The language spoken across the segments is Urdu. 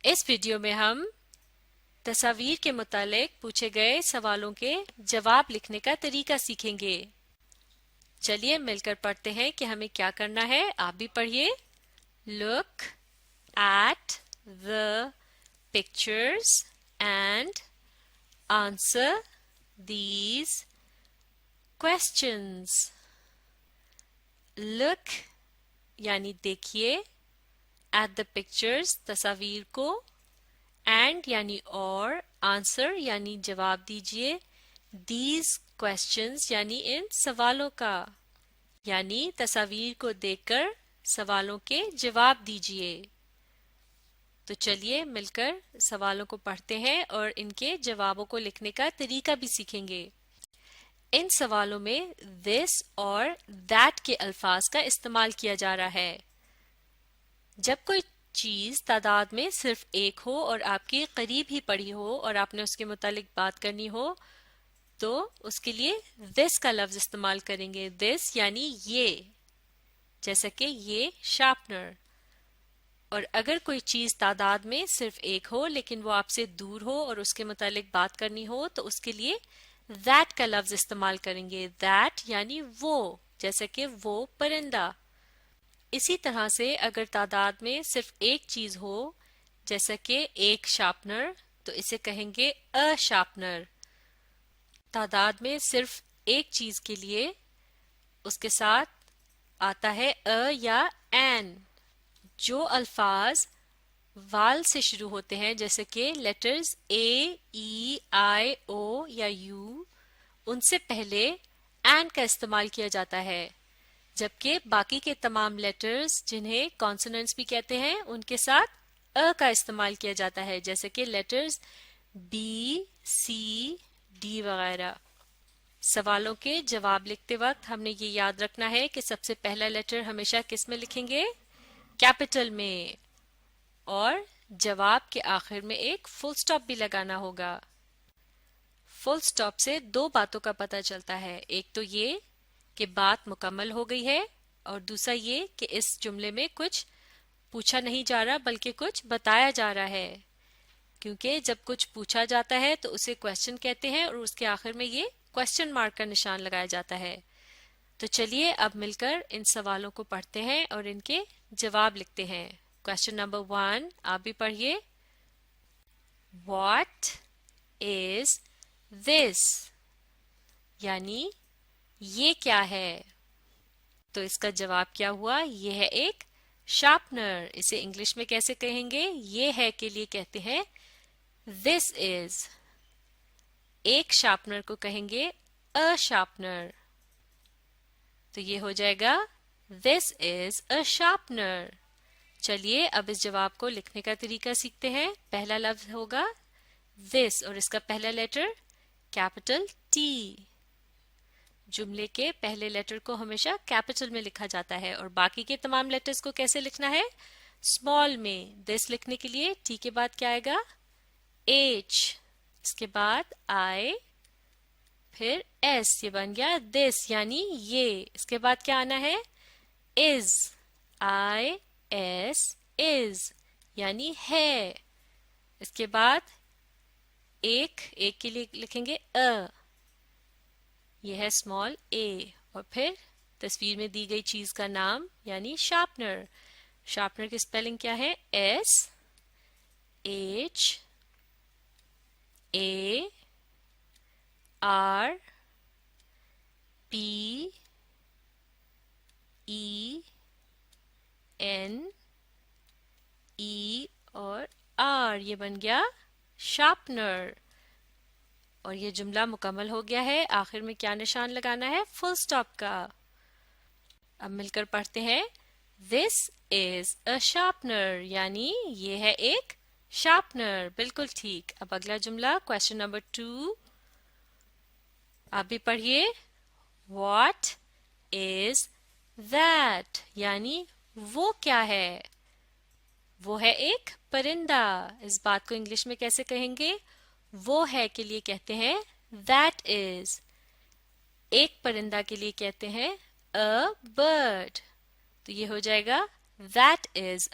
اس ویڈیو میں ہم تصاویر کے متعلق پوچھے گئے سوالوں کے جواب لکھنے کا طریقہ سیکھیں گے۔ چلیے مل کر پڑھتے ہیں کہ ہمیں کیا کرنا ہے۔ آپ بھی پڑھیے۔ Look at the pictures and answer these questions. Look یعنی دیکھیے، at the pictures تصاویر کو، and یعنی اور، answer یعنی جواب دیجیے، these questions یعنی ان سوالوں کا، یعنی تصاویر کو دیکھ کر سوالوں کے جواب دیجیے۔ تو چلیے مل کر سوالوں کو پڑھتے ہیں اور ان کے جوابوں کو لکھنے کا طریقہ بھی سیکھیں گے۔ ان سوالوں میں this اور that کے الفاظ کا استعمال کیا جا رہا ہے۔ جب کوئی چیز تعداد میں صرف ایک ہو اور آپ کے قریب ہی پڑی ہو اور آپ نے اس کے متعلق بات کرنی ہو تو اس کے لیے this کا لفظ استعمال کریں گے۔ this یعنی یہ، جیسا کہ یہ شارپنر۔ اور اگر کوئی چیز تعداد میں صرف ایک ہو لیکن وہ آپ سے دور ہو اور اس کے متعلق بات کرنی ہو تو اس کے لیے that کا لفظ استعمال کریں گے۔ that یعنی وہ، جیسا کہ وہ پرندہ۔ اسی طرح سے اگر تعداد میں صرف ایک چیز ہو جیسا کہ ایک شارپنر تو اسے کہیں گے a sharpener۔ تعداد میں صرف ایک چیز کے لیے اس کے ساتھ آتا ہے a یا an۔ جو الفاظ وال سے شروع ہوتے ہیں جیسے کہ letters A, E, I, O یا U، ان سے پہلے and کا استعمال کیا جاتا ہے، جبکہ باقی کے تمام لیٹرز جنہیں کانسوننٹس بھی کہتے ہیں ان کے ساتھ a کا استعمال کیا جاتا ہے، جیسے کہ لیٹرز B, C, D وغیرہ۔ سوالوں کے جواب لکھتے وقت ہم نے یہ یاد رکھنا ہے کہ سب سے پہلا لیٹر ہمیشہ کس میں لکھیں گے؟ کیپٹل میں، اور جواب کے آخر میں ایک فل سٹاپ بھی لگانا ہوگا۔ فل سٹاپ سے دو باتوں کا پتہ چلتا ہے، ایک تو یہ کہ بات مکمل ہو گئی ہے اور دوسرا یہ کہ اس جملے میں کچھ پوچھا نہیں جا رہا بلکہ کچھ بتایا جا رہا ہے، کیونکہ جب کچھ پوچھا جاتا ہے تو اسے کویسچن کہتے ہیں اور اس کے آخر میں یہ کویسچن مارک کا نشان لگایا جاتا ہے۔ تو چلیے اب مل کر ان سوالوں کو پڑھتے ہیں اور ان کے جواب لکھتے ہیں۔ کویسچن نمبر 1 آپ بھی پڑھیے۔ What is this؟ یعنی یہ کیا ہے؟ تو اس کا جواب کیا ہوا؟ یہ ہے ایک شارپنر۔ اسے انگلش میں کیسے کہیں گے؟ یہ ہے کے لیے کہتے ہیں this is۔ ایک شارپنر کو کہیں گے a sharpener۔ تو یہ ہو جائے گا this is a sharpener۔ چلیے اب اس جواب کو لکھنے کا طریقہ سیکھتے ہیں۔ پہلا لفظ ہوگا this اور اس کا پہلا لیٹر کیپٹل T۔ جملے کے پہلے لیٹر کو ہمیشہ کیپٹل میں لکھا جاتا ہے اور باقی کے تمام لیٹرز کو کیسے لکھنا ہے؟ اسمال میں۔ this لکھنے کے لیے T کے بعد کیا آئے گا؟ H، اس کے بعد I، پھر S، یہ بن گیا this یعنی یہ۔ اس کے بعد کیا آنا ہے؟ is، I S is یعنی ہے۔ اس کے بعد ایک کے لیے لکھیں گے a، یہ ہے اسمال a، اور پھر تصویر میں دی گئی چیز کا نام یعنی شارپنر۔ شارپنر کی سپیلنگ کیا ہے؟ S H A R P E N E اور R، یہ بن گیا شارپنر۔ اور یہ جملہ مکمل ہو گیا ہے۔ آخر میں کیا نشان لگانا ہے؟ فل سٹاپ کا۔ اب مل کر پڑھتے ہیں۔ This is a sharpener یعنی یہ ہے ایک شارپنر۔ بالکل ٹھیک۔ اب اگلا جملہ کویسچن نمبر 2 آپ بھی پڑھیے۔ What is that؟ یعنی وہ کیا ہے؟ وہ ہے ایک پرندہ۔ اس بات کو انگلش میں کیسے کہیں گے؟ وہ ہے کے لیے کہتے ہیں that is۔ ایک پرندہ کے لیے کہتے ہیں a bird۔ تو یہ ہو جائے گا That is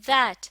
That,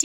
T।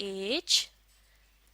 H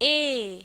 A,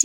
T,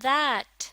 that,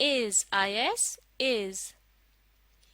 Is, is, is,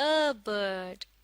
A bird,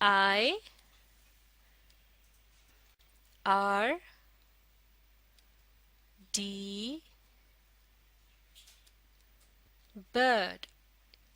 I R D, bird।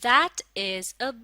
That is a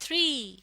3।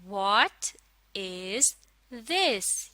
What is this,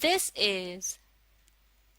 this is,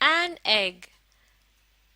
an egg।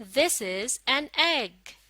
This is an egg,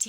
T,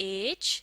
H,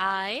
I,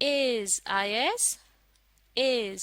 Is, is, is,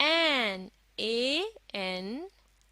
An,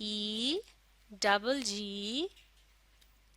EGG,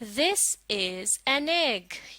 This is an egg,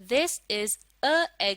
This is a egg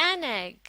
an egg।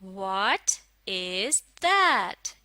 What is that,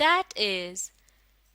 that is,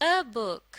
a book।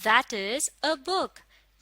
That is a book,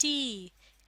T,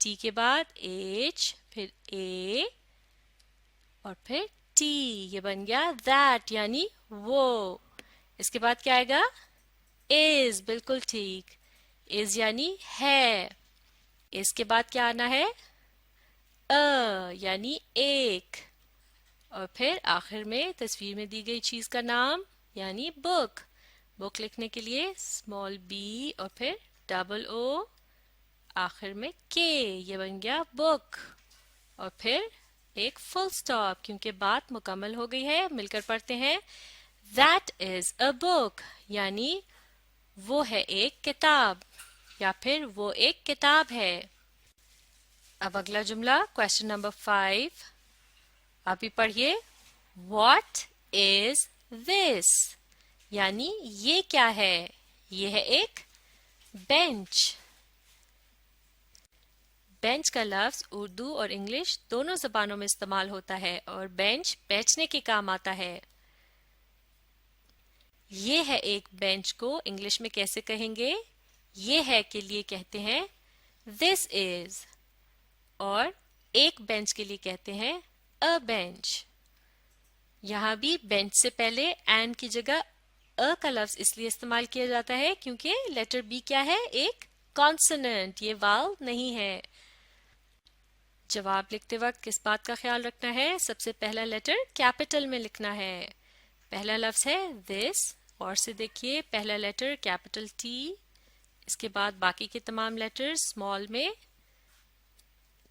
T کے بعد ایچ، پھر اے اور پھر ٹی. یہ بن گیا that یعنی وہ. اس کے بعد کیا آئے گا؟ is. بالکل ٹھیک. is یعنی ہے. اس کے بعد کیا آنا ہے؟ یعنی ایک. اور پھر آخر میں تصویر میں دی گئی چیز کا نام یعنی بک. بک لکھنے کے لیے اسمال بی اور پھر ڈبل او آخر میں کے. یہ بن گیا بک. اور پھر ایک فل سٹاپ کیونکہ بات مکمل ہو گئی ہے. مل کر پڑھتے ہیں. That is a book یعنی وہ ہے ایک کتاب یا پھر وہ ایک کتاب ہے. اب اگلا جملہ کوشچن نمبر 5 آپ بھی پڑھیے. What is this یعنی یہ کیا ہے؟ یہ ہے ایک بینچ. بینچ کا لفظ اردو اور انگلش دونوں زبانوں میں استعمال ہوتا ہے اور بینچ بیٹھنے کے کام آتا ہے. یہ ہے ایک بینچ کو انگلش میں کیسے کہیں گے؟ یہ ہے کے لیے کہتے ہیں this is اور ایک بینچ کے لیے کہتے ہیں a bench. یہاں بھی بینچ سے پہلے and کی جگہ a کا لفظ اس لیے استعمال کیا جاتا ہے کیونکہ لیٹر B کیا ہے؟ ایک کانسوننٹ. یہ واؤل نہیں ہے. جواب لکھتے وقت کس بات کا خیال رکھنا ہے؟ سب سے پہلا لیٹر کیپٹل میں لکھنا ہے. پہلا لفظ ہے this. اور سے دیکھیے پہلا لیٹر کیپٹل T. اس کے بعد باقی کے تمام لیٹر اسمال میں.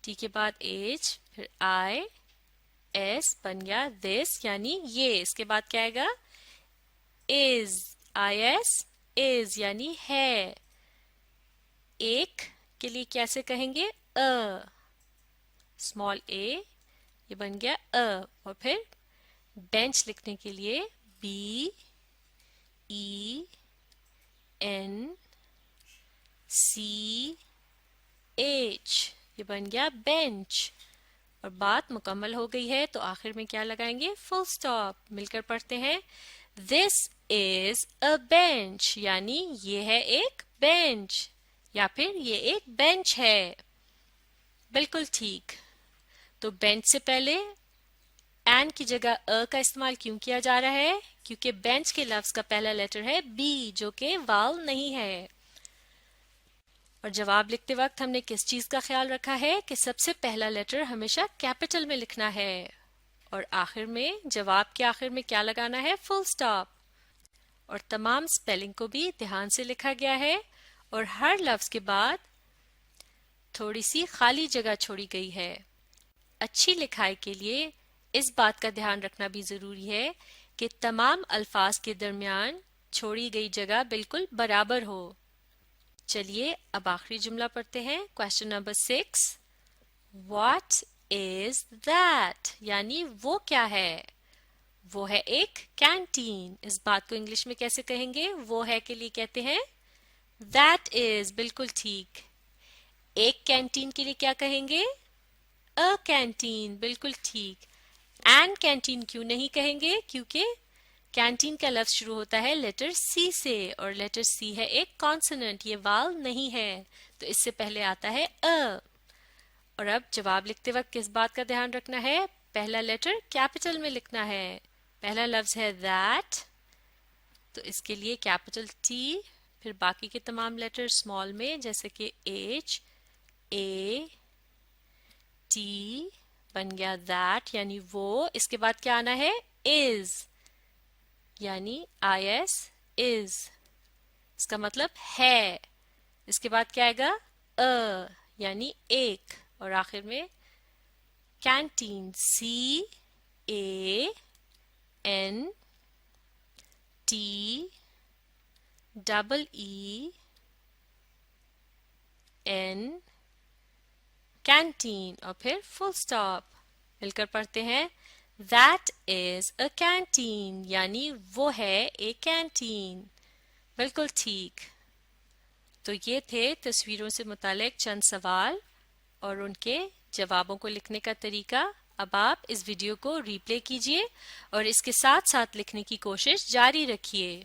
ٹی کے بعد ایچ پھر آئی ایس بن گیا this یعنی یہ. اس کے بعد کیا آئے گا؟ is. آئی ایس is یعنی ہے. ایک کے لیے کیسے کہیں گے؟ Small A. یہ بن گیا اور پھر بینچ لکھنے کے لیے B E N C H. یہ بن گیا بینچ. اور بات مکمل ہو گئی ہے تو آخر میں کیا لگائیں گے؟ فل سٹاپ. مل کر پڑھتے ہیں. This is a bench یعنی یہ ہے ایک بینچ یا پھر یہ ایک بینچ ہے. بالکل ٹھیک. تو بینچ سے پہلے and کی جگہ کا استعمال کیوں کیا جا رہا ہے؟ کیونکہ بینچ کے لفظ کا پہلا لیٹر ہے بی جو کہ واؤل نہیں ہے. اور جواب لکھتے وقت ہم نے کس چیز کا خیال رکھا ہے کہ سب سے پہلا لیٹر ہمیشہ کیپٹل میں لکھنا ہے اور آخر میں جواب کے آخر میں کیا لگانا ہے؟ فل سٹاپ. اور تمام سپیلنگ کو بھی دھیان سے لکھا گیا ہے اور ہر لفظ کے بعد تھوڑی سی خالی جگہ چھوڑی گئی ہے. اچھی لکھائی کے لیے اس بات کا دھیان رکھنا بھی ضروری ہے کہ تمام الفاظ کے درمیان چھوڑی گئی جگہ بالکل برابر ہو. چلیے اب آخری جملہ پڑھتے ہیں. Question number 6 What is that یعنی وہ کیا ہے؟ وہ ہے ایک کینٹین. اس بات کو انگلش میں کیسے کہیں گے؟ وہ ہے کے لیے کہتے ہیں that is. بالکل ٹھیک. ایک کینٹین کے لیے کیا کہیں گے؟ a canteen. بالکل ٹھیک. and کینٹین کیوں نہیں کہیں گے؟ کیونکہ کینٹین کا لفظ شروع ہوتا ہے لیٹر سی سے اور لیٹر سی ہے ایک کانسوننٹ. یہ واؤل نہیں ہے تو اس سے پہلے آتا ہے a. اور اب جواب لکھتے وقت کس بات کا دھیان رکھنا ہے؟ پہلا لیٹر کیپٹل میں لکھنا ہے. پہلا لفظ ہے that تو اس کے لیے کیپٹل T پھر باقی کے تمام لیٹر اسمال میں جیسے کہ ایچ اے ٹی بن گیا that یعنی وہ. اس کے بعد کیا آنا ہے؟ is یعنی آئی ایس is. اس کا مطلب ہے. اس کے بعد کیا آئے گا؟ یعنی ایک. اور آخر میں canteen C A N T double E N canteen اور پھر فل سٹاپ. مل کر پڑھتے ہیں. That is a canteen یعنی وہ ہے ایک کینٹین. بالکل ٹھیک. تو یہ تھے تصویروں سے متعلق چند سوال اور ان کے جوابوں کو لکھنے کا طریقہ. اب آپ اس ویڈیو کو ری پلے کیجئے اور اس کے ساتھ ساتھ لکھنے کی کوشش جاری رکھیے.